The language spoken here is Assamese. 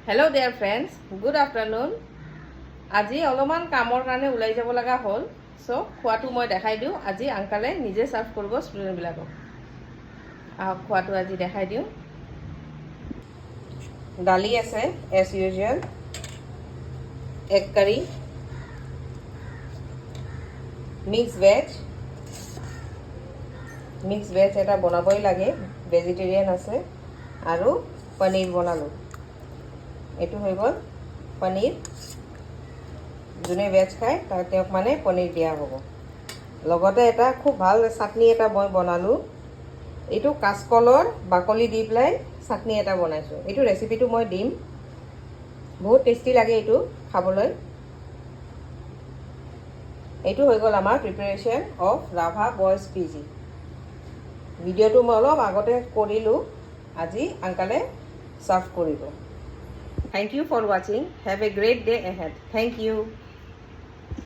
Hello dear friends, good afternoon. আজি অলপমান কামৰ কাৰণে ওলাই যাব লগা হ'ল, সো খোৱাটো মই দেখাই দিওঁ। আজি আংকালে নিজে সাৰ্ভ কৰিব ষ্টুডেন্ট বিলাকক। খোৱাটো আজি দেখাই দিওঁ। দালি আছে as usual, egg curry, mixed veg এটা বনাবই লাগে, ভেজিটেৰিয়ান আছে, আৰু পনীৰ বনালো। এইটো হৈ গ'ল পনীৰ। যোনে ভেজ খায় তেওঁক মানে পনীৰ দিয়া হ'ব। লগতে এটা খুব ভাল চাটনি এটা মই বনালোঁ। এইটো কাঁচকলৰ বাকলি দি পেলাই চাটনি এটা বনাইছোঁ। এইটো ৰেচিপিটো মই দিম। বহুত টেষ্টি লাগে এইটো খাবলৈ। এইটো হৈ গ'ল আমাৰ preparation of Rabha boys PG. ভিডিঅ'টো মই অলপ আগতে কৰিলোঁ, আজি আংকালে সাৰ্ভ কৰিব। Thank you for watching. Have a great day ahead. Thank you.